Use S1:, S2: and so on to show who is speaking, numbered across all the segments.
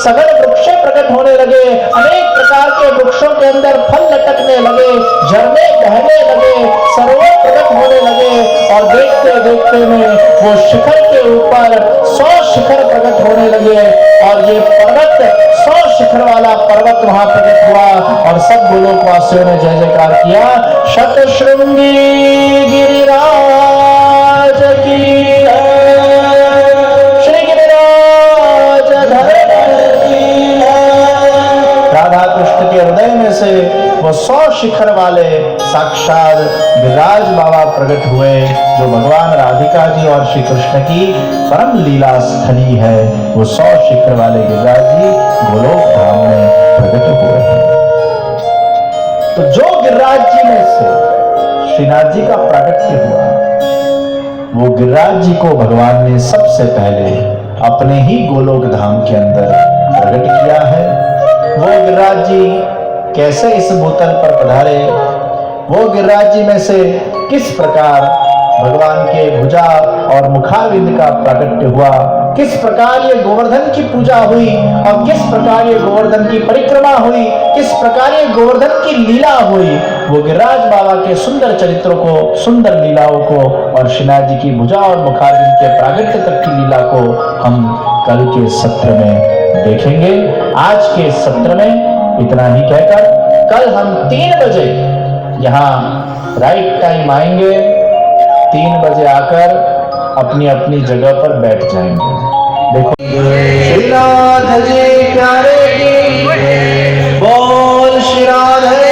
S1: सघन वृक्ष प्रकट होने लगे, अनेक प्रकार के वृक्षों के अंदर फल लटकने लगे, झरने बहने लगे, सरोवर प्रकट होने लगे और देखते देखते में वो शिखर के ऊपर 100 शिखर प्रकट होने लगे और ये पर्वत 100 शिखर वाला पर्वत वहां प्रकट हुआ और सब गोलोकवासियों ने जय जयकार किया। शतशृंगी गिरिराज की राधा कृष्ण के हृदय में से वो 100 शिखर वाले साक्षात गिरिराज बाबा प्रकट हुए, जो भगवान राधिका जी और श्री कृष्ण की परम लीला स्थली है, वो 100 शिखर वाले गिरिराज जी गोलोक धाम में प्रकट हुए हैं। तो जो गिरिराज जी में से श्रीनाथ जी का प्राकट्य हुआ, वो गिरिराज जी को भगवान ने सबसे पहले अपने ही गोलोक धाम के अंदर प्रकट किया है। वो गिरिराज जी कैसे इस भूतल पर पधारे, वो गिरिराज जी में से किस प्रकार भगवान के भुजा और मुखारविंद का प्राकट्य हुआ, किस प्रकार ये गोवर्धन की पूजा हुई और किस प्रकार ये गोवर्धन की परिक्रमा हुई, किस प्रकार ये गोवर्धन की लीला हुई, वो गिरिराज बाबा के सुंदर चरित्रों को, सुंदर लीलाओं को और श्रीनाथ जी की भुजा और मुखारविंद के प्राकट्य तक की लीला को हम कल के सत्र में देखेंगे। आज के सत्र में इतना ही कहकर कल हम 3 बजे यहाँ राइट टाइम आएंगे। 3 बजे आकर अपनी अपनी जगह पर बैठ जाएंगे। देखो, श्रीनाथ जी प्यारे की बोल, श्री राधे।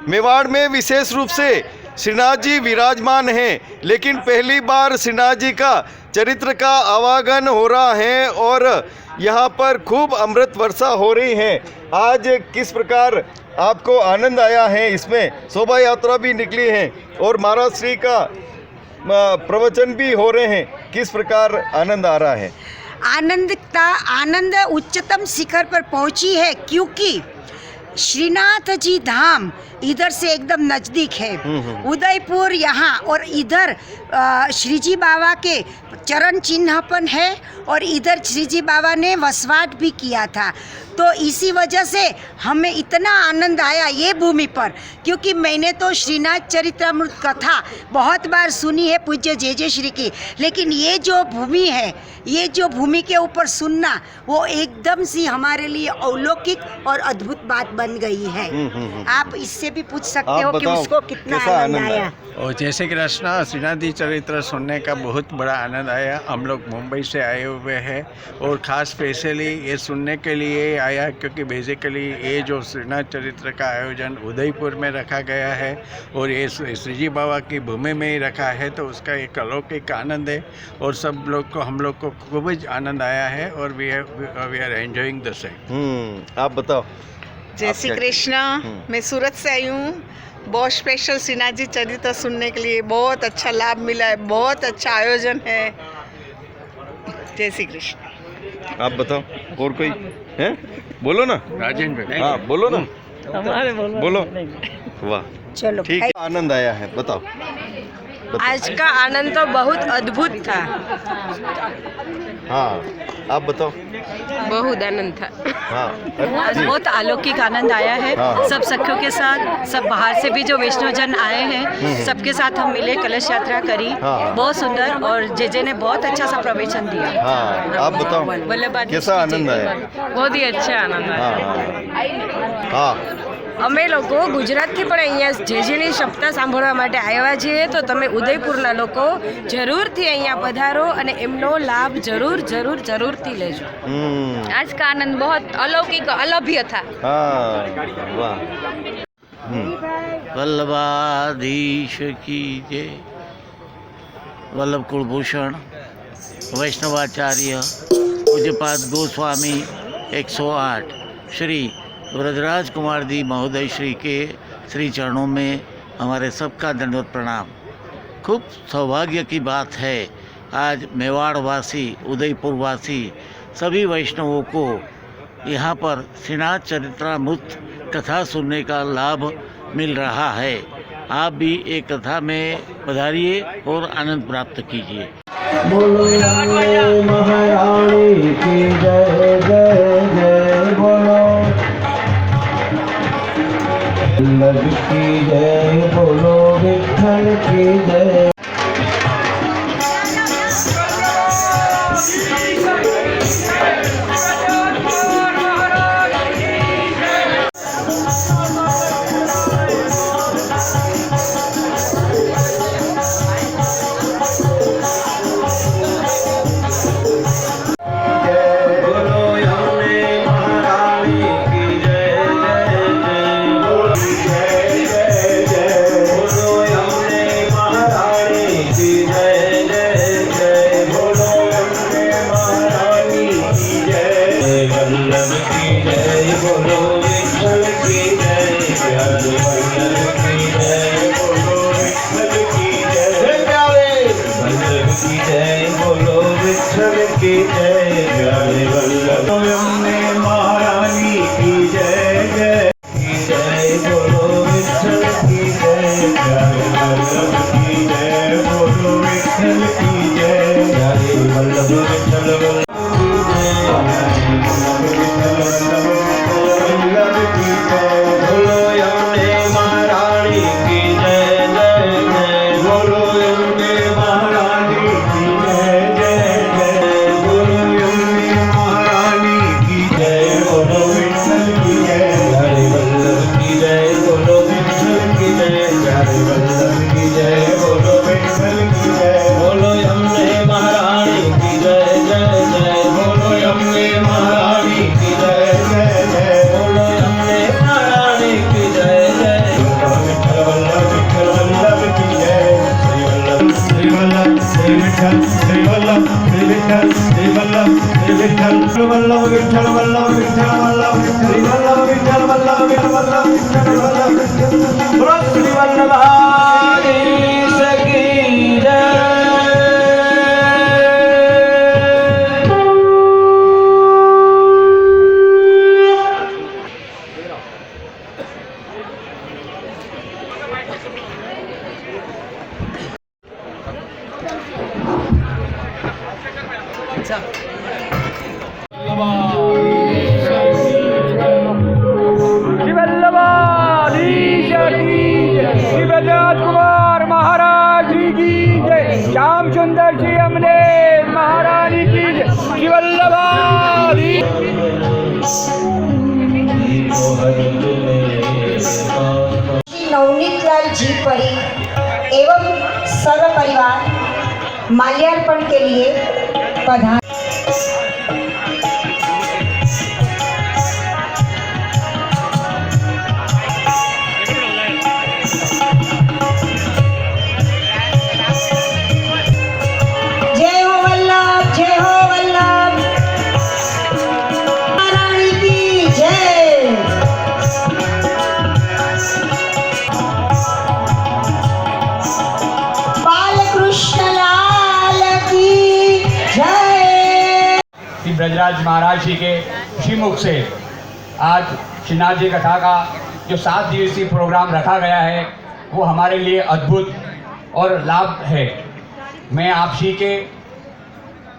S2: मेवाड़ में विशेष रूप से श्रीनाथ जी विराजमान हैं, लेकिन पहली बार श्रीनाथ जी का चरित्र का आवागमन हो रहा है और यहाँ पर खूब अमृत वर्षा हो रही है। आज किस प्रकार आपको आनंद आया है? इसमें शोभा यात्रा भी निकली है और महाराज श्री का प्रवचन भी हो रहे हैं। किस प्रकार आनंद आ रहा है?
S3: आनंद उच्चतम शिखर पर पहुंची है, क्योंकि श्रीनाथ जी धाम इधर से एकदम नज़दीक है। उदयपुर यहाँ और इधर श्री जी बाबा के चरण चिन्हपन है और इधर श्री जी बाबा ने वसवाट भी किया था। तो इसी वजह से हमें इतना आनंद आया ये भूमि पर, क्योंकि मैंने तो श्रीनाथ चरित्रामृत कथा बहुत बार सुनी है पूज्य जे श्री की, लेकिन ये जो भूमि है, ये जो भूमि के ऊपर सुनना, वो एकदम सी हमारे लिए अलौकिक और अद्भुत बात बन गई है। आप इससे भी पूछ सकते हो कि उसको कितना आनंद आया।
S4: और जैसे कृष्णा श्रीनाथ जी चरित्र सुनने का बहुत बड़ा आनंद आया। हम लोग मुंबई से आए हुए हैं और ख़ास स्पेशली ये सुनने के लिए आया, क्योंकि बेसिकली ये जो श्रीनाथ चरित्र का आयोजन उदयपुर में रखा गया है और ये श्री जी बाबा की भूमि में ही रखा है, तो उसका एक अलौकिक आनंद है और सब लोग को, हम लोग को खूब ही आनंद आया है और we are enjoying the same.
S2: आप बताओ।
S5: जय श्री कृष्णा। मैं सूरत से आई हूँ। बहुत स्पेशल श्रीनाथ जी चरित्र सुनने के लिए बहुत अच्छा लाभ मिला है, बहुत अच्छा आयोजन है। जय श्री कृष्ण।
S2: आप बताओ, और कोई है? बोलो ना
S4: राजेंद्र।
S2: हाँ बोलो ना, बोलो। वाह,
S3: चलो
S2: ठीक है। आनंद आया है, बताओ।
S6: आज का आनंद तो बहुत अद्भुत था।
S2: हाँ, आप बताओ।
S6: बहुत आनंद था।
S2: हाँ,
S7: आज बहुत अलौकिक आनंद आया है।
S2: हाँ।
S7: सब सखियों के साथ, सब बाहर से भी जो वैष्णवजन आए हैं, सबके साथ हम मिले, कलश यात्रा करी।
S2: हाँ।
S7: बहुत सुंदर, और जेजे ने बहुत अच्छा सा प्रवचन दिया।
S2: हाँ, आप बताओ,
S7: वल्लभ
S2: कैसा आनंद आया?
S6: बहुत ही अच्छा आनंद
S2: हाँ, हाँ,
S6: અમે લોકો ગુજરાતથી પણ અહીંયા જેજેની સપ્તાહ સાંભળવા માટે આવ્યા છીએ, તો તમે ઉદયપુરના લોકો જરૂરથી અહીંયા પધારો અને એમનો લાભ જરૂરથી લેજો।
S8: आज का आनंद बहुत अलौकिक अलभ्य था।
S2: हाँ, वाह।
S9: वल्लभाधीश की जय। वल्लभ कुलभूषण वैष्णवाचार्य पूज्यपाद गोस्वामी 108 श्री वरदराज कुमार जी महोदय श्री के श्री चरणों में हमारे सबका दंडवत प्रणाम। खूब सौभाग्य की बात है, आज मेवाड़ वासी, उदयपुर वासी सभी वैष्णवों को यहाँ पर श्रीनाथ चरित्रामृत कथा सुनने का लाभ मिल रहा है। आप भी एक कथा में पधारिए और आनंद प्राप्त कीजिए।
S10: बोलो महारानी की जय जय जय। बोलो वल्लभ की जय। बोलो विठ्ठल की जय। बोलो विठल की जय प्यारे वल्लभ यमुने महारानी की जय बोलो विठल की जय प्यारे वल्लभ की जय बोलो विठल की जय प्यारे वल्लभ विठल वल्लभ की जय बोलो यमुने महारानी की जय जय जय बोलो यमुने महारानी की जय जय जय बोलो यमुने महारानी की जय बोलो विठल की जय प्यारे वल्लभ की जय बोलो विठल की जय प्यारे वल्लभ की जय बोलो विठल की जय बोलो यमुने महारानी की जय जय जय बोलो यमुने महारानी की जय जय जय बोलो यमुने महारानी की जय जय विठल वल्लभ की जय श्री वल्लभ श्री विठल श्री वल्लभ श्री विठल श्री वल्लभ श्री विठल वल्लभ विठल वल्लभ विठल वल्लभ श्री वल्लभ विठल वल्लभ विठल वल्लभ विठल वल्लभ श्री वल्लभाधीश की जय।
S11: श्री बलराज कुमार महाराज जी की जय। श्याम सुंदर जी हमने महारानी की जय। श्री वल्लभाधीश
S3: श्री नवनीतलाल जी परी एवं सर्व परिवार माल्यार्पण के लिए पधार। जय हो वल्लभ जय हो वल्लभ महारानी की जय। बालकृष्ण लाल की जय।
S11: श्री ब्रजराज महाराज जी के श्रीमुख से आज श्रीनाथ जी कथा का जो 7 दिवसीय प्रोग्राम रखा गया है वो हमारे लिए अद्भुत और लाभ है। मैं आप श्री के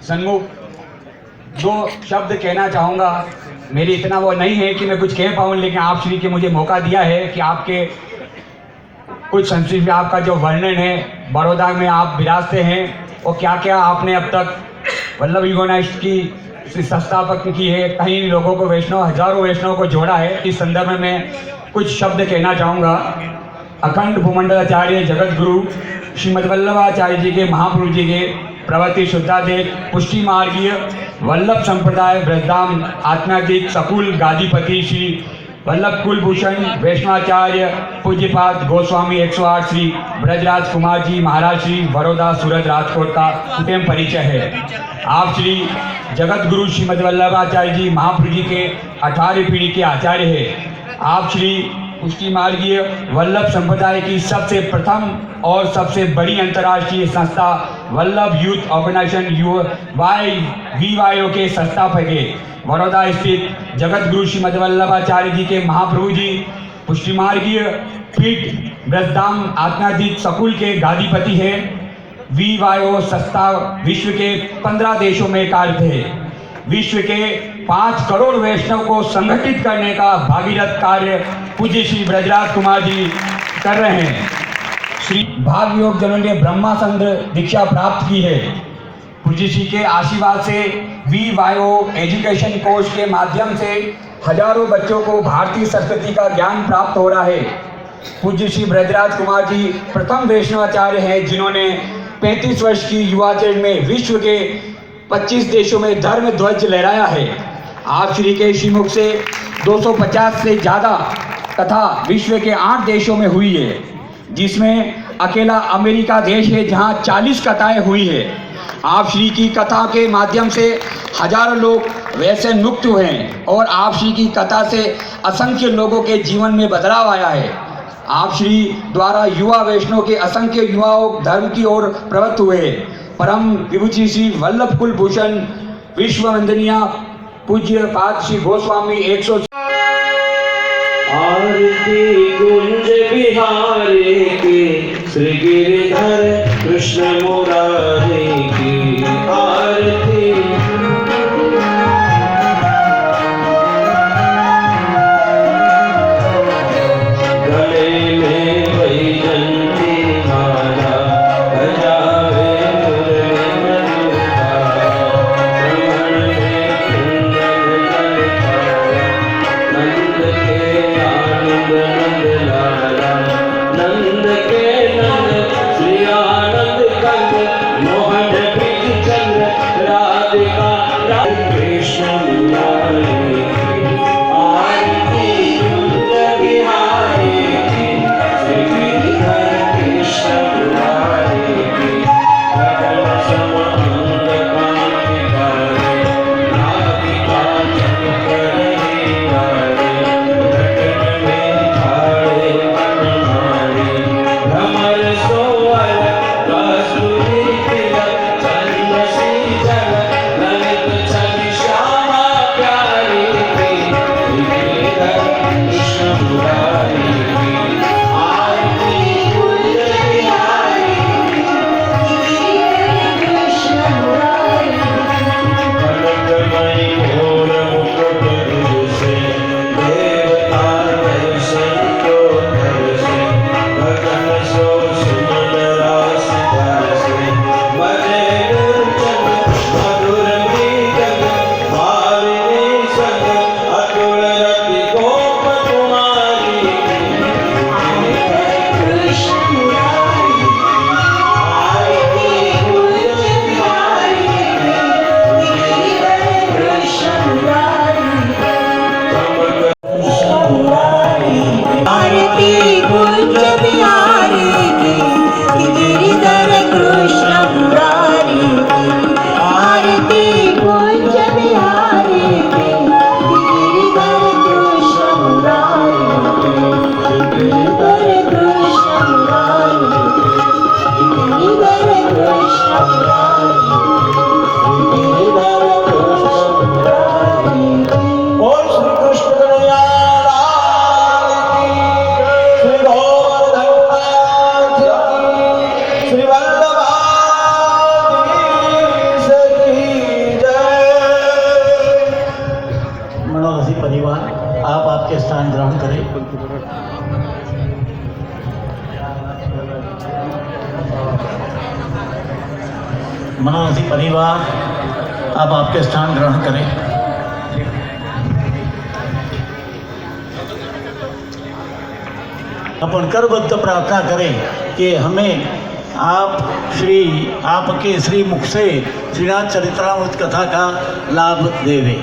S11: सन्मुख 2 शब्द कहना चाहूँगा। मेरी इतना वो नहीं है कि मैं कुछ कह पाऊँ, लेकिन आप श्री के मुझे मौका दिया है कि आपके कुछ संस्कृति में आपका जो वर्णन है, बड़ौदा में आप विराजते हैं और क्या क्या आपने अब तक वल्लभ युगोनाइट की संस्थापक की है, कहीं लोगों को वैष्णव, हजारों वैष्णव को जोड़ा है। इस संदर्भ में कुछ शब्द कहना चाहूँगा। अखंड भूमंडलाचार्य जगत गुरु श्रीमद वल्लभाचार्य जी के महाप्रभु जी के प्रवृत्ति शुद्धादेश पुष्टि मार्गीय वल्लभ संप्रदाय ब्रजधाम आत्मादीक सकुल गादीपति श्री वल्लभ कुलभूषण वैष्णवाचार्य पूज्यपाद गोस्वामी 108 श्री ब्रजराज कुमार जी महाराज श्री बड़ौदा सूरत राजकोट का कुटुंब परिचय है। आप श्री जगत गुरु श्रीमद वल्लभाचार्य जी महाप्रभु जी के 18वीं पीढ़ी के आचार्य हैं। आप श्री पुष्टि मार्गीय वल्लभ संप्रदाय की सबसे प्रथम और सबसे बड़ी अंतर्राष्ट्रीय संस्था वल्लभ यूथ ऑर्गेनाइजेशन VYO के संस्थापक है। बड़ौदा स्थित जगत गुरु श्रीमद वल्लभाचार्य जी के महाप्रभु जी पुष्टि मार्गीय पीठ ब्रजधाम आत्मादीक सकुल के गादीपति है। VYO संस्था विश्व के 15 देशों में कार्यरत है। विश्व के 5 करोड़ वैष्णव को संगठित करने का भागीरथ कार्य पूज्य श्री ब्रजराज कुमार जी कर रहे हैं। श्री भाग योग जनों ने ब्रह्मासंद दीक्षा प्राप्त की है। पूज्य श्री के आशीर्वाद से VYO एजुकेशन कोर्स के माध्यम से हजारों बच्चों को भारतीय संस्कृति का ज्ञान प्राप्त हो रहा है। पूज्य श्री ब्रजराज कुमार जी प्रथम वैष्णवाचार्य हैं जिन्होंने 35 वर्ष की युवाचरण में विश्व के 25 देशों में धर्म ध्वज लहराया है। आप श्री के श्रीमुख से 250 से ज़्यादा कथा विश्व के 8 देशों में हुई है, जिसमें अकेला अमेरिका देश है जहां 40 कथाएं हुई है। आप श्री की कथा के माध्यम से हजारों लोग वैसे मुक्त हुए हैं और आप श्री की कथा से असंख्य लोगों के जीवन में बदलाव आया है। आप श्री द्वारा युवा वैष्णव के असंख्य युवाओं धर्म की ओर प्रवृत्त हुए। परम विभूति श्री वल्लभ कुलभूषण विश्व वंदनीय पूज्य पाद श्री गोस्वामी 100
S10: आरती कुंज बिहारी की श्री गिरिधर कृष्ण मुरारी की आरती गले में वैजंती माला बजावे मुरली मधुरा श्रवण में कुंडल जलपाला नंद के आनंद नंद लाला नंद के नंद श्री आनंद कंद मोहन प्रीति चंद्र राधिका राधे कृष्ण मुरारी की आरती कुंज बिहारी की श्री गिरिधर कृष्ण मुरारी की गगन सम अंग कांति करे राधिका चमक रही गारे गगन में झाड़े बनमारी भ्रमर सोवर कस्तूरी तिलक चंद्र श्रीजल ललित छवि श्यामा प्यारी की श्री गिरिधर कृष्ण मुरारी की आरती कुंज बिहारी कनकमणि घोर मुकुट से देवता दर्शन को धरसे गगन सो सुमन रास बरसे बजे गुंजन मधुर गीत भाविनी संग अतुल रति गोप कुमारी कृष्ण मुरारी आरती कुंज बिहारी
S3: आरती कुंज बिहारी की गिरिधर कृष्ण मुरारी की आरती कुंज बिहारी की गिरिधर कृष्ण मुरारी की गिरिधर कृष्ण मुरारी की गिरिधर कृष्ण मुरारी की गिरिधर कृष्ण मुरारी की
S10: बोल श्री कृष्ण कन्हैया लाल की श्री गोवर्धन नाथ की श्री वल्लभाधीश की जय।
S9: मनोरथी परिवार, आप आपके स्थान ग्रहण करें। मनोरथी परिवार, आप आपके स्थान ग्रहण करें। अपन करबद्ध प्रार्थना करें कि हमें आपके श्री मुख से श्रीनाथ चरित्रामृत कथा का लाभ देवे।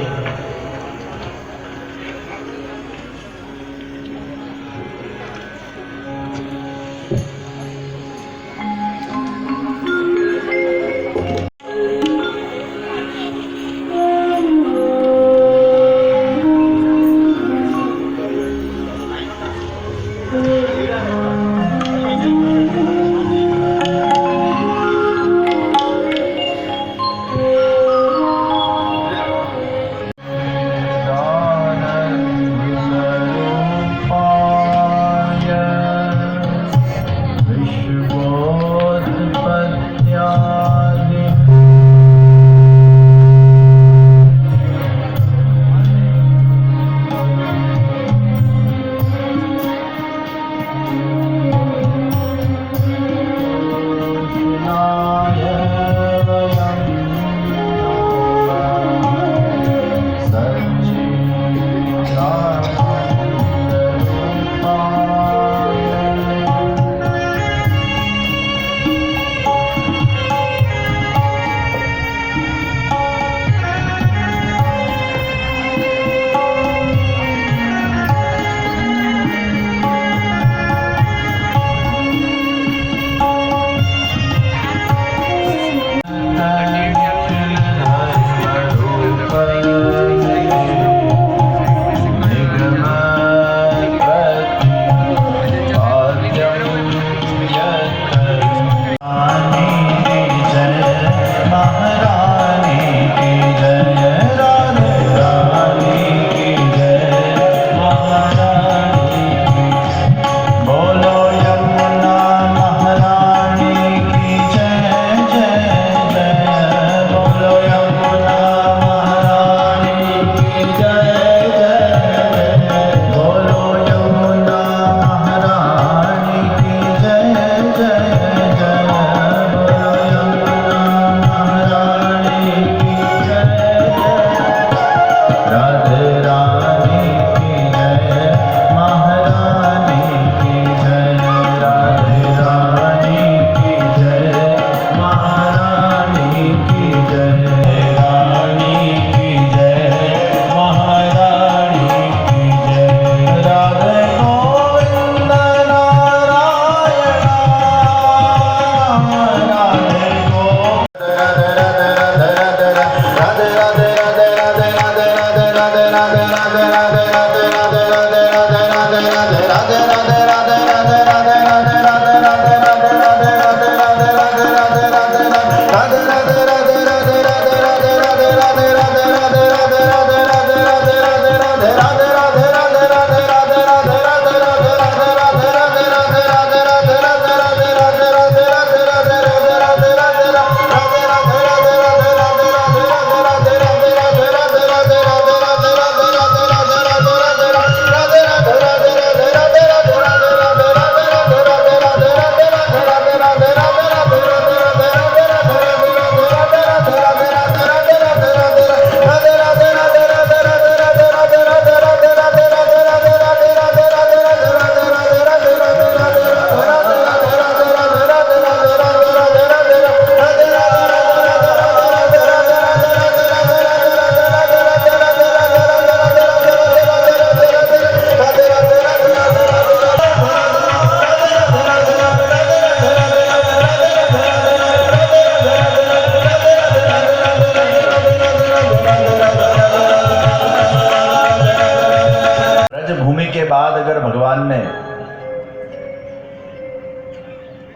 S10: बाद अगर भगवान ने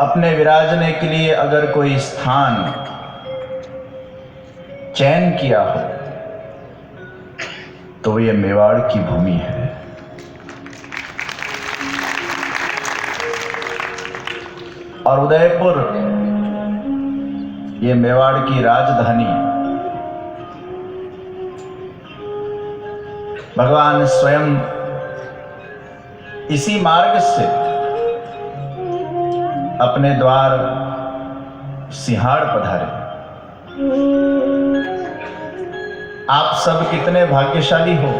S10: अपने विराजने के लिए अगर कोई स्थान चयन किया हो तो ये मेवाड़ की भूमि है। और उदयपुर ये मेवाड़ की राजधानी, भगवान स्वयं इसी मार्ग से अपने द्वार सिंहाड़ पधारे। आप सब कितने भाग्यशाली हो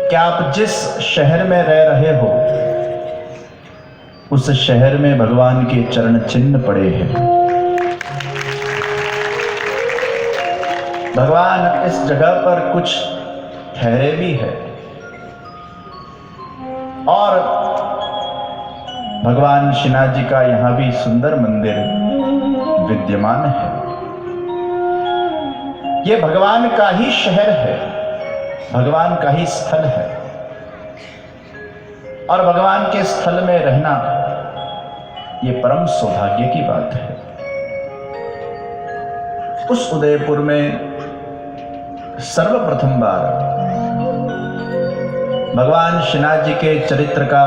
S10: कि आप जिस शहर में रह रहे हो उस शहर में भगवान के चरण चिन्ह पड़े हैं। भगवान इस जगह पर कुछ ठहरे भी है और भगवान श्रीनाथ जी का यहां भी सुंदर मंदिर विद्यमान है। ये भगवान का ही शहर है, भगवान का ही स्थल है और भगवान के स्थल में रहना ये परम सौभाग्य की बात है। उस उदयपुर में सर्वप्रथम बार भगवान श्रीनाथ जी के चरित्र का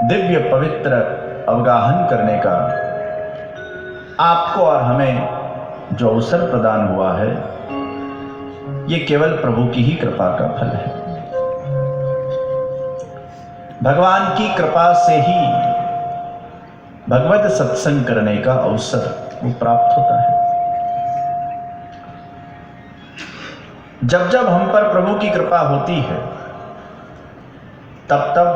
S10: दिव्य पवित्र अवगाहन करने का आपको और हमें जो अवसर प्रदान हुआ है ये केवल प्रभु की ही कृपा का फल है। भगवान की कृपा से ही भगवत सत्संग करने का अवसर वो प्राप्त होता है। जब जब हम पर प्रभु की कृपा होती है तब तब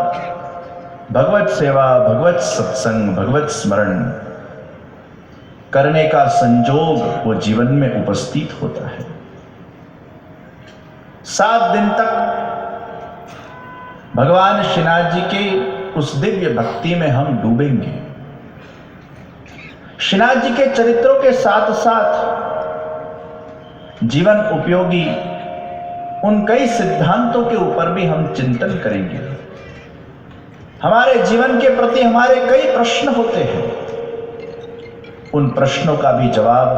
S10: भगवत सेवा, भगवत सत्संग, भगवत स्मरण करने का संजोग वो जीवन में उपस्थित होता है। 7 दिन तक भगवान श्रीनाथ जी के उस दिव्य भक्ति में हम डूबेंगे। श्रीनाथ जी के चरित्रों के साथ साथ जीवन उपयोगी उन कई सिद्धांतों के ऊपर भी हम चिंतन करेंगे। हमारे जीवन के प्रति हमारे कई प्रश्न होते हैं, उन प्रश्नों का भी जवाब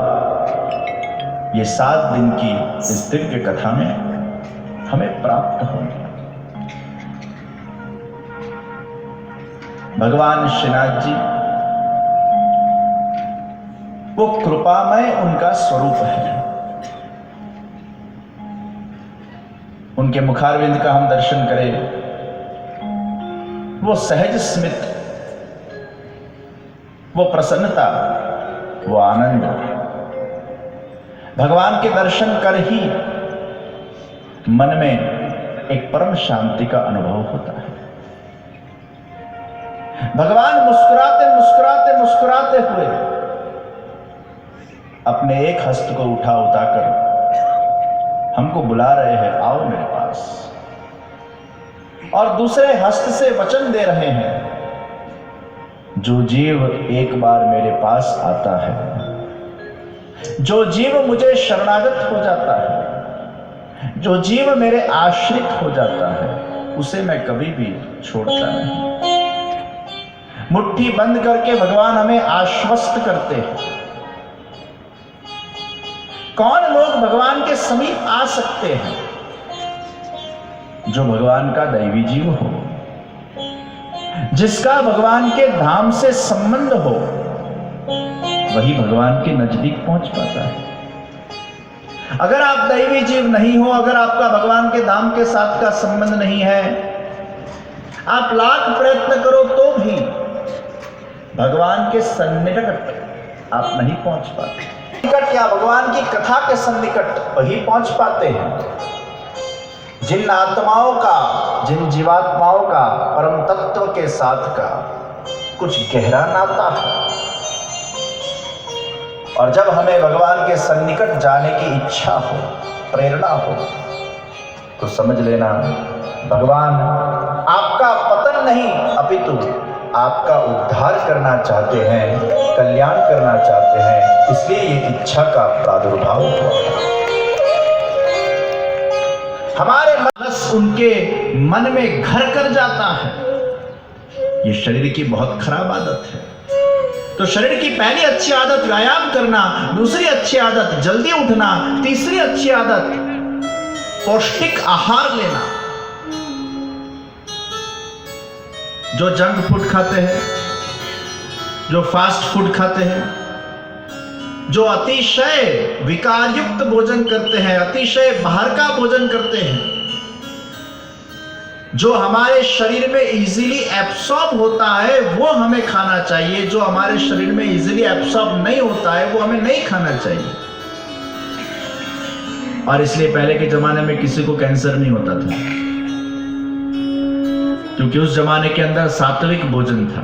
S10: ये 7 दिन की इस दिव्य कथा में हमें प्राप्त होंगे। भगवान श्रीनाथ जी वो कृपामय उनका स्वरूप है। उनके मुखारविंद का हम दर्शन करें, वो सहज स्मित, वो प्रसन्नता, वो आनंद, भगवान के दर्शन कर ही मन में एक परम शांति का अनुभव होता है। भगवान मुस्कुराते मुस्कुराते मुस्कुराते हुए अपने एक हस्त को उठा उठाकर हमको बुला रहे हैं, आओ मेरे पास, और दूसरे हस्त से वचन दे रहे हैं, जो जीव एक बार मेरे पास आता है, जो जीव मुझे शरणागत हो जाता है, जो जीव मेरे आश्रित हो जाता है, उसे मैं कभी भी छोड़ता नहीं। मुट्ठी बंद करके भगवान हमें आश्वस्त करते हैं। कौन लोग भगवान के समीप आ सकते हैं? जो भगवान का दैवी जीव हो, जिसका भगवान के धाम से संबंध हो, वही भगवान के नजदीक पहुंच पाता है। अगर आप दैवी जीव नहीं हो, अगर आपका भगवान के धाम के साथ का संबंध नहीं है, आप लाख प्रयत्न करो तो भी भगवान के सन्निकट आप नहीं पहुंच पाते। निकट या भगवान की कथा के सन्निकट वही पहुंच पाते हैं जिन आत्माओं का, जिन जीवात्माओं का परम तत्व के साथ का कुछ गहरा नाता है। और जब हमें भगवान के सन्निकट जाने की इच्छा हो, प्रेरणा हो, तो समझ लेना भगवान आपका पतन नहीं अपितु आपका उद्धार करना चाहते हैं, कल्याण करना चाहते हैं, इसलिए ये इच्छा का प्रादुर्भाव हुआ। हमारे मनस
S1: उनके मन में घर कर जाता है। ये शरीर की बहुत खराब आदत है। तो शरीर की पहली अच्छी आदत व्यायाम करना, दूसरी अच्छी आदत जल्दी उठना, तीसरी अच्छी आदत पौष्टिक आहार लेना। जो जंक फूड खाते हैं, जो फास्ट फूड खाते हैं, जो अतिशय विकारयुक्त भोजन करते हैं, अतिशय बाहर का भोजन करते हैं, जो हमारे शरीर में इजीली एब्सॉर्ब होता है वो हमें खाना चाहिए। जो हमारे शरीर में इजीली एब्सॉर्ब नहीं होता है वो हमें नहीं खाना चाहिए। और इसलिए पहले के जमाने में किसी को कैंसर नहीं होता था, क्योंकि उस जमाने के अंदर सात्विक भोजन था।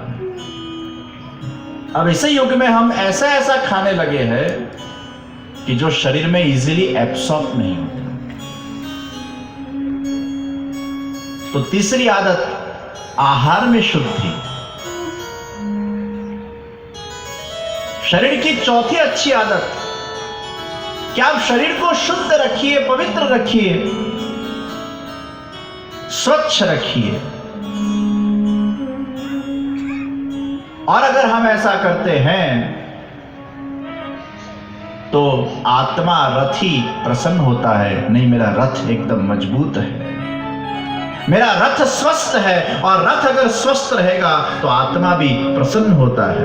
S1: अब इसे युग में हम ऐसा ऐसा खाने लगे हैं कि जो शरीर में इजीली एब्सॉर्ब नहीं होता। तो तीसरी आदत आहार में शुद्धि। शरीर की चौथी अच्छी आदत कि आप शरीर को शुद्ध रखिए, पवित्र रखिए, स्वच्छ रखिए। और अगर हम ऐसा करते हैं तो आत्मा रथ ही प्रसन्न होता है। नहीं, मेरा रथ एकदम मजबूत है, मेरा रथ स्वस्थ है। और रथ अगर स्वस्थ रहेगा तो आत्मा भी प्रसन्न होता है।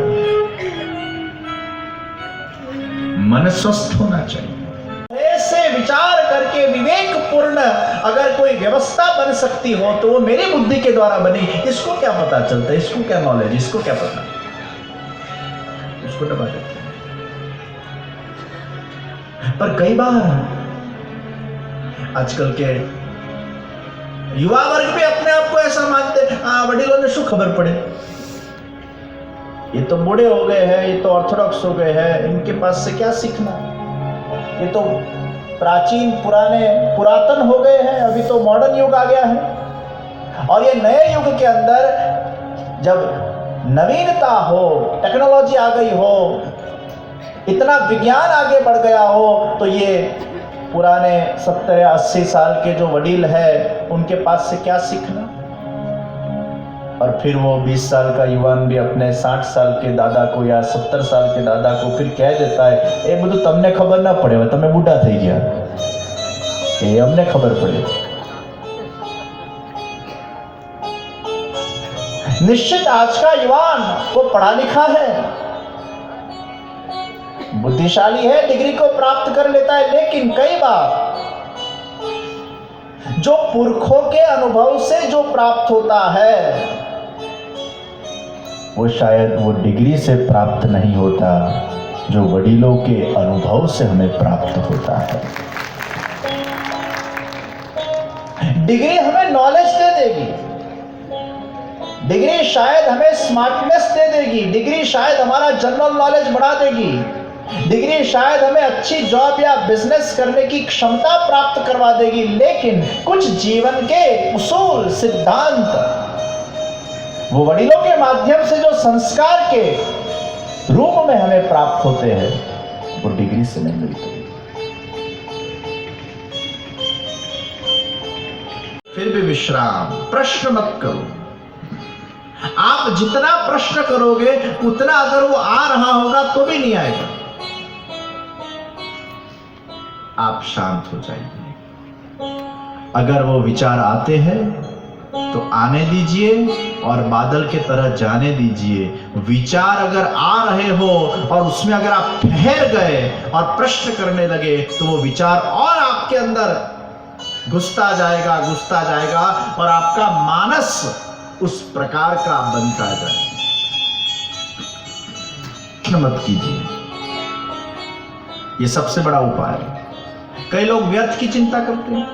S1: मन स्वस्थ होना चाहिए। ऐसे विचार करके विवेकपूर्ण अगर कोई व्यवस्था बन सकती हो तो वो मेरी बुद्धि के द्वारा बनी। इसको क्या पता चलता है, इसको क्या नॉलेज, इसको क्या पता, इसको दबा देते हैं। पर कई बार आजकल के युवा वर्ग भी अपने आप को ऐसा मानते हैं, वडीलों ने शू खबर पड़े, ये तो बूढ़े हो गए हैं, ये तो ऑर्थोडॉक्स हो गए हैं, इनके पास से क्या सीखना, ये तो प्राचीन पुरातन हो गए हैं, अभी तो मॉडर्न युग आ गया है। और ये नए युग के अंदर जब नवीनता हो, टेक्नोलॉजी आ गई हो, इतना विज्ञान आगे बढ़ गया हो, तो ये पुराने 70-80 साल के जो वडील है उनके पास से क्या सीखना। और फिर वो 20 साल का युवान भी अपने 60 साल के दादा को या 70 साल के दादा को फिर कह देता है, ए બધું તમને खबर ना पड़े, તમે बूढ़ा થઈ ગયા, એ અમને खबर पड़े। निश्चित आज का युवान वो पढ़ा लिखा है, बुद्धिशाली है, डिग्री को प्राप्त कर लेता है, लेकिन कई बार जो पुरखों के अनुभव से जो प्राप्त होता है वो शायद वो डिग्री से प्राप्त नहीं होता, जो वडीलों के अनुभव से हमें प्राप्त होता है। डिग्री हमें नॉलेज दे देगी, डिग्री शायद हमें स्मार्टनेस दे देगी, डिग्री शायद हमारा जनरल नॉलेज बढ़ा देगी, डिग्री शायद हमें अच्छी जॉब या बिजनेस करने की क्षमता प्राप्त करवा देगी, लेकिन कुछ जीवन के उसूल, सिद्धांत, वो वडीलों के माध्यम से जो संस्कार के रूप में हमें प्राप्त होते हैं, वो डिग्री से नहीं मिलते। फिर भी विश्राम, प्रश्न मत करो। आप जितना प्रश्न करोगे उतना अगर वो आ रहा होगा तो भी नहीं आएगा। आप शांत हो जाइए। अगर वो विचार आते हैं तो आने दीजिए और बादल के तरह जाने दीजिए। विचार अगर आ रहे हो और उसमें अगर आप ठहर गए और प्रश्न करने लगे तो वो विचार और आपके अंदर घुसता जाएगा और आपका मानस उस प्रकार का बनता जाएगा। मत कीजिए, ये सबसे बड़ा उपाय है। कई लोग व्यर्थ की चिंता करते हैं।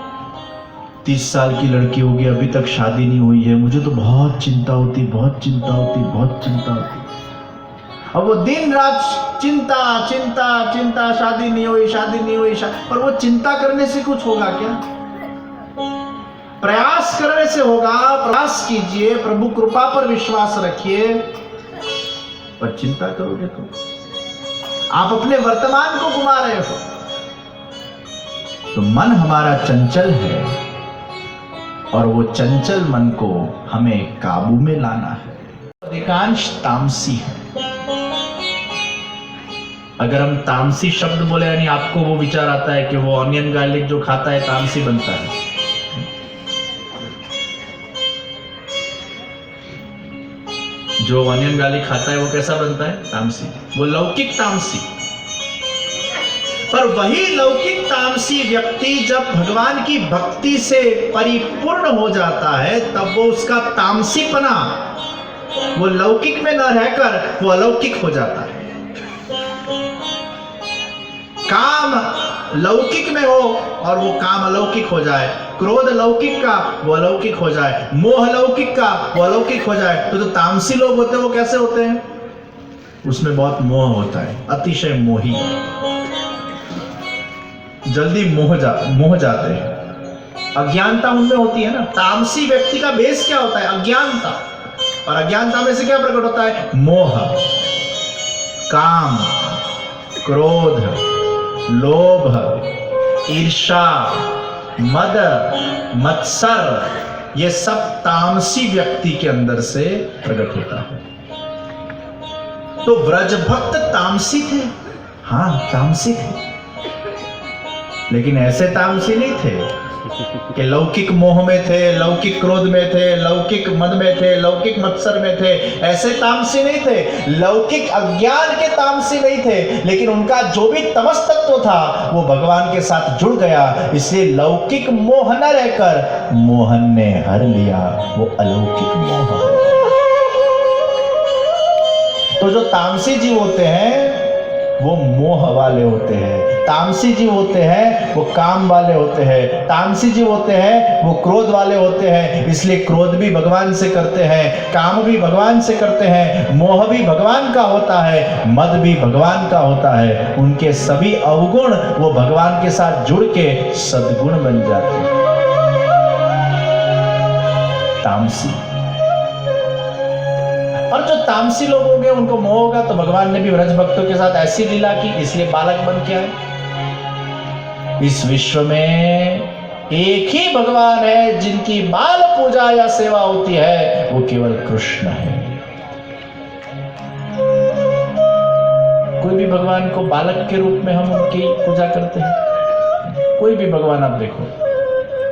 S1: 30 साल की लड़की होगी, अभी तक शादी नहीं हुई है, मुझे तो बहुत चिंता होती। अब वो दिन रात चिंता, शादी नहीं हुई। पर वो चिंता करने से कुछ होगा क्या? प्रयास करने से होगा। प्रयास कीजिए, प्रभु कृपा पर विश्वास रखिए। पर चिंता करोगे तो आप अपने वर्तमान को गुमा रहे हो। तो मन हमारा चंचल है, और वो चंचल मन को हमें काबू में लाना है। अधिकांश तामसी है। अगर हम तामसी शब्द बोले यानी आपको वो विचार आता है कि वो ऑनियन गार्लिक जो खाता है तामसी बनता है। जो ऑनियन गार्लिक खाता है वो कैसा बनता है? तामसी। वो लौकिक तामसी। पर वही लौकिक तामसी व्यक्ति जब भगवान की भक्ति से परिपूर्ण हो जाता है तब वो उसका तामसीपना वो लौकिक में न रहकर वो अलौकिक हो जाता है। काम लौकिक में हो और वो काम अलौकिक हो जाए, क्रोध लौकिक का वो अलौकिक हो जाए, मोह लौकिक का वो अलौकिक हो जाए। तो जो तामसी लोग होते हैं वो कैसे होते हैं? उसमें बहुत मोह होता है, अतिशय मोही, जल्दी मोह जाते हैं। अज्ञानता उनमें होती है ना। तामसी व्यक्ति का बेस क्या होता है? अज्ञानता। और अज्ञानता में से क्या प्रकट होता है? मोह, काम, क्रोध, लोभ, ईर्षा, मद, मत्सर, ये सब तामसी व्यक्ति के अंदर से प्रकट होता है। तो व्रज भक्त तामसी थे, हाँ तामसी थे, लेकिन ऐसे तामसी नहीं थे कि लौकिक मोह में थे, लौकिक क्रोध में थे, लौकिक मद में थे, लौकिक मत्सर में थे। ऐसे तामसी नहीं थे, लौकिक अज्ञान के तामसी नहीं थे, लेकिन उनका जो भी तमस तत्व था वो भगवान के साथ जुड़ गया। इसलिए लौकिक मोह न रहकर मोहन ने हर लिया, वो अलौकिक मोह। तो जो तामसी जीव होते हैं वो मोह वाले होते हैं, तामसी जीव होते हैं वो काम वाले होते हैं, तामसी जीव होते हैं वो क्रोध वाले होते हैं। इसलिए क्रोध भी भगवान से करते हैं, काम भी भगवान से करते हैं, मोह भी भगवान का होता है, मद भी भगवान का होता है। उनके सभी अवगुण वो भगवान के साथ जुड़ के सद्गुण बन जाते हैं। तामसी। और जो तामसी लोग होंगे उनको मोह होगा, तो भगवान ने भी व्रज भक्तों के साथ ऐसी लीला की, इसलिए बालक बन के आए। इस विश्व में एक ही भगवान है जिनकी बाल पूजा या सेवा होती है, वो केवल कृष्ण है। कोई भी भगवान को बालक के रूप में हम उनकी पूजा करते हैं। कोई भी भगवान आप देखो,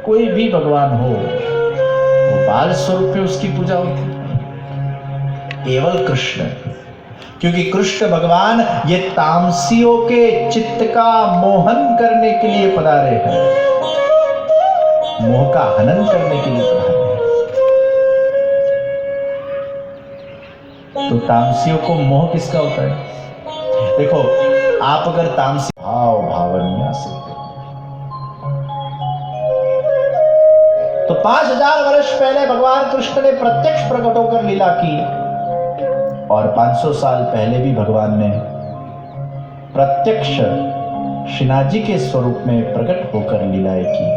S1: कोई भी भगवान हो, वो बाल स्वरूप में उसकी पूजा होती है। केवल कृष्ण, क्योंकि कृष्ण भगवान ये तामसियों के चित्त का मोहन करने के लिए पधारे हैं, मोह का हनन करने के लिए पधारे हैं। तो तामसियों को मोह किसका होता है? देखो, आप अगर तामसी भावनिया से तो 5000 वर्ष पहले भगवान कृष्ण ने प्रत्यक्ष प्रकट होकर लीला की, और 500 साल पहले भी भगवान ने प्रत्यक्ष श्रीनाथ जी के स्वरूप में प्रकट होकर लीलाएं की।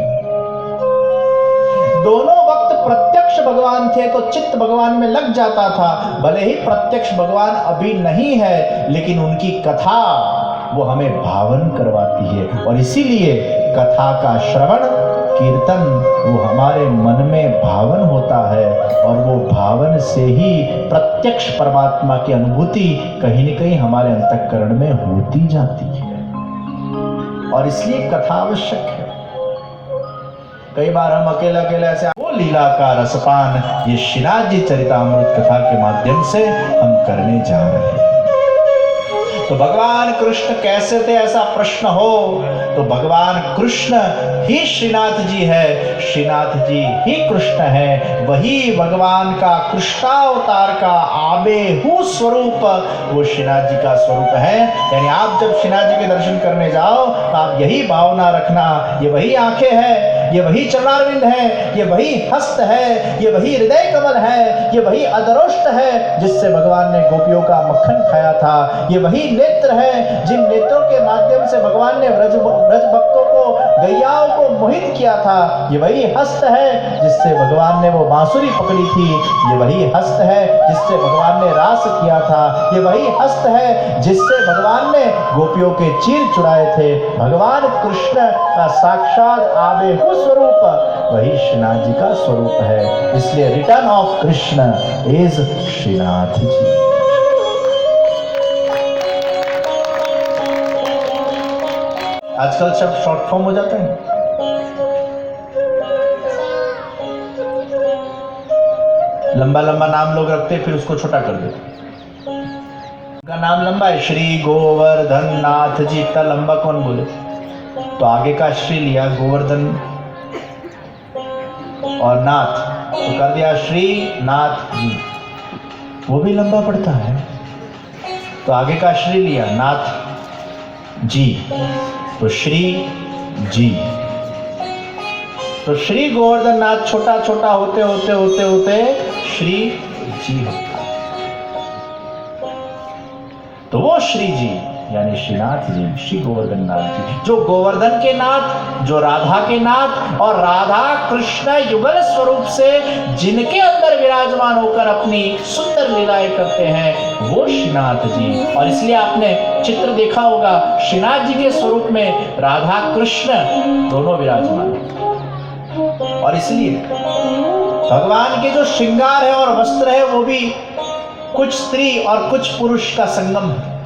S1: दोनों वक्त प्रत्यक्ष भगवान थे तो चित्त भगवान में लग जाता था। भले ही प्रत्यक्ष भगवान अभी नहीं है, लेकिन उनकी कथा वो हमें भावन करवाती है, और इसीलिए कथा का श्रवण कीर्तन वो हमारे मन में भावन होता है, और वो भावन से ही प्रत्यक्ष परमात्मा की अनुभूति कहीं न कहीं हमारे अंतःकरण में होती जाती है, और इसलिए कथा आवश्यक है। कई बार हम अकेले ऐसे वो लीला का रसपान ये श्रीनाथ जी चरितामृत कथा के माध्यम से हम करने जा रहे हैं। तो भगवान कृष्ण कैसे थे, ऐसा प्रश्न हो तो भगवान कृष्ण ही श्रीनाथ जी है, श्रीनाथ जी ही कृष्ण है। वही भगवान का कृष्णावतार का आबेहू स्वरूप वो श्रीनाथ जी का स्वरूप है। यानी आप जब श्रीनाथ जी के दर्शन करने जाओ तो आप यही भावना रखना, ये वही आंखें हैं, ये वही चरणारविंद है, ये वही हस्त है, ये वही हृदय कमल है, ये वही अधरोष्ट है जिससे भगवान ने गोपियों का मक्खन खाया था, ये वही नेत्र है जिन नेत्रों के माध्यम से भगवान ने व्रज भक्तों को, गैयाओं को मोहित किया था, ये वही हस्त है जिससे भगवान ने वो बांसुरी पकड़ी थी, ये वही हस्त है जिससे भगवान ने रास किया था, ये वही हस्त है जिससे भगवान ने गोपियों के चीर चुराए थे। भगवान कृष्ण का साक्षात आबेहू स्वरूप वही श्रीनाथ जी का स्वरूप है। इसलिए return of Krishna is Shrinath ji. आजकल सब शॉर्ट फॉर्म हो जाते हैं। लंबा लंबा नाम लोग रखते फिर उसको छोटा कर देते। उनका नाम लंबा है, श्री गोवर्धन नाथ जी, इतना लंबा कौन बोले, तो आगे का श्री लिया गोवर्धन और नाथ, तो कर दिया श्री नाथ जी, वो भी लंबा पड़ता है, तो आगे का श्री लिया नाथ जी, तो श्री जी, तो श्री गोवर्धन नाथ छोटा छोटा होते होते होते होते श्री जी होता, तो वो श्री जी यानी श्रीनाथ जी, श्री गोवर्धन नाथ जी, जो गोवर्धन के नाथ, जो राधा के नाथ और राधा कृष्ण युगल स्वरूप से जिनके अंदर विराजमान होकर अपनी सुंदर लीलाएं करते हैं, वो श्रीनाथ जी। और इसलिए आपने चित्र देखा होगा, श्रीनाथ जी के स्वरूप में राधा कृष्ण दोनों विराजमान हैं, और इसलिए भगवान के जो श्रृंगार है और वस्त्र है वो भी कुछ स्त्री और कुछ पुरुष का संगम है,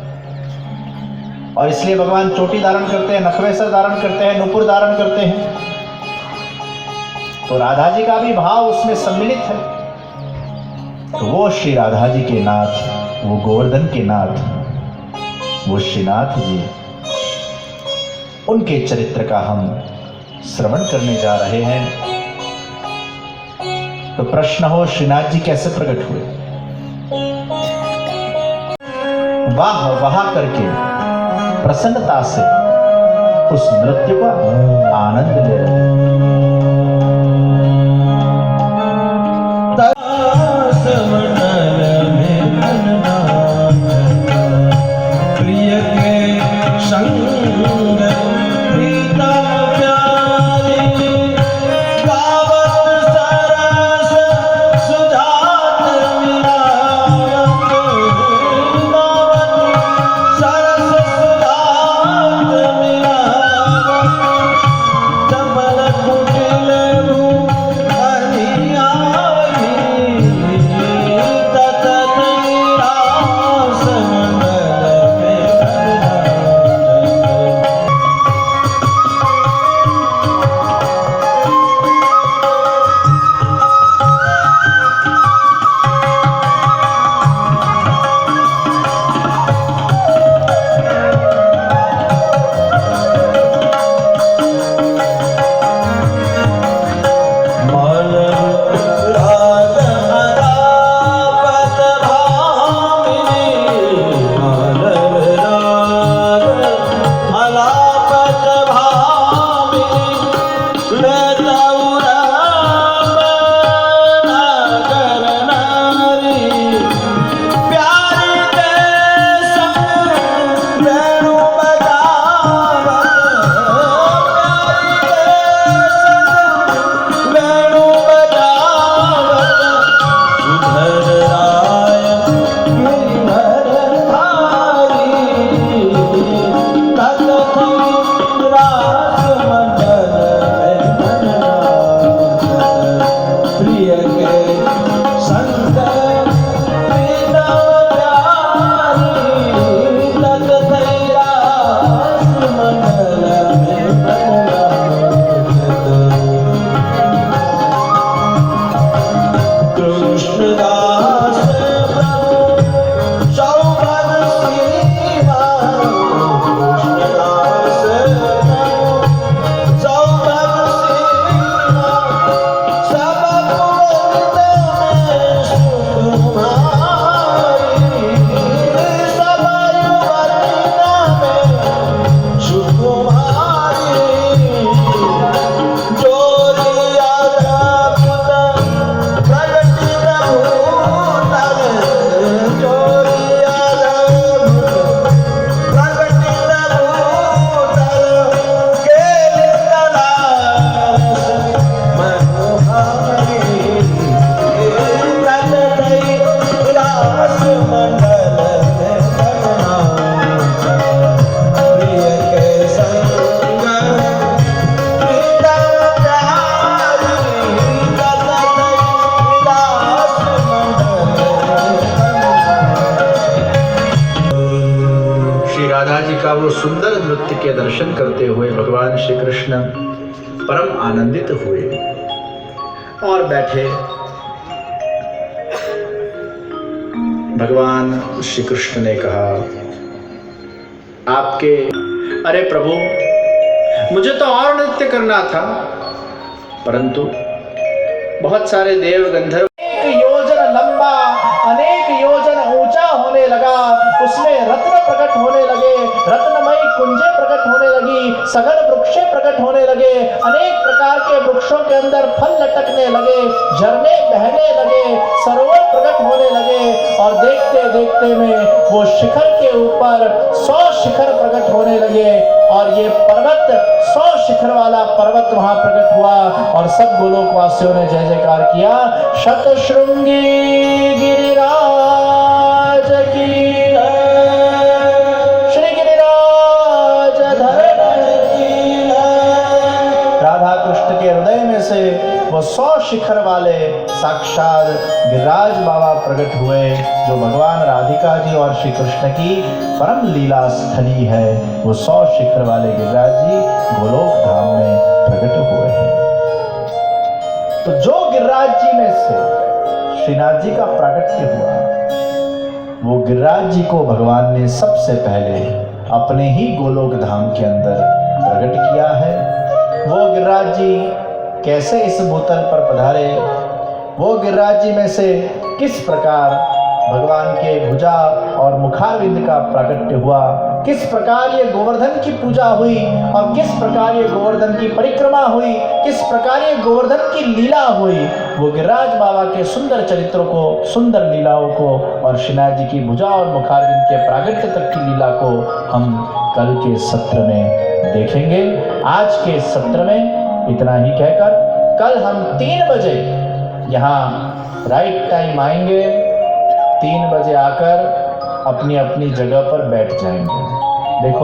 S1: और इसलिए भगवान चोटी धारण करते हैं, नखवेसर धारण करते हैं, नुपुर धारण करते हैं, तो राधा जी का भी भाव उसमें सम्मिलित है। तो वो श्री राधा जी के नाथ, वो गोवर्धन के नाथ, वो श्रीनाथ जी, उनके चरित्र का हम श्रवण करने जा रहे हैं। तो प्रश्न हो, श्रीनाथ जी कैसे प्रकट हुए? वाह वाह करके प्रसन्नता से उस नृत्य का आनंद ले रहे।
S10: प्रिय के संग
S1: नृत्य के दर्शन करते हुए भगवान श्री कृष्ण परम आनंदित हुए और बैठे। भगवान श्री कृष्ण ने कहा, आपके अरे प्रभु, मुझे तो और नृत्य करना था, परंतु बहुत सारे देव गंधर्व, एक योजन लंबा अनेक योजन ऊंचा होने लगा, उसमें रत्न प्रकट होने लगे, रत्नमयी कुंजें प्रकट होने लगी, सघन वृक्षें प्रकट होने लगे, अनेक प्रकार के वृक्षों के अंदर फल लटकने लगे, झरने बहने लगे, सरोवर प्रकट होने लगे और देखते देखते में वो शिखर के ऊपर 100 शिखर प्रकट होने लगे और ये पर्वत 100 शिखर वाला पर्वत वहां प्रकट हुआ और सब गोलोकवासियों ने जय जयकार किया। शतशृंगी गिरिराज की श्री गिरिराज धर की। राधा कृष्ण के हृदय में से वो 100 शिखर वाले साक्षात गिरिराज बाबा प्रकट हुए, जो भगवान राधिका जी और श्री कृष्ण की परम लीला स्थली है। वो 100 शिखर वाले गिरिराज जी गोलोक धाम में प्रकट हुए हैं। तो जो गिरिराज जी में से श्रीनाथ जी का प्राकट्य हुआ, वो गिरिराज जी को भगवान ने सबसे पहले अपने ही गोलोक धाम के अंदर प्रकट किया है। वो गिरिराज जी कैसे इस भूतल पर पधारे, वो गिरिराज जी में से किस प्रकार भगवान के भुजा और मुखारविंद का प्राकट्य हुआ, किस प्रकार ये गोवर्धन की पूजा हुई और किस प्रकार ये गोवर्धन की परिक्रमा हुई, किस प्रकार ये गोवर्धन की लीला हुई, वो गिरिराज बाबा के सुंदर चरित्रों को, सुंदर लीलाओं को और श्रीनाथ जी की भुजा और मुखारविंद के प्रागट्य तक की लीला को हम कल के सत्र में देखेंगे। आज के सत्र में इतना ही कहकर कल हम 3 बजे यहाँ राइट टाइम आएंगे। 3 बजे आकर अपनी अपनी जगह पर बैठ जाएंगे। देखो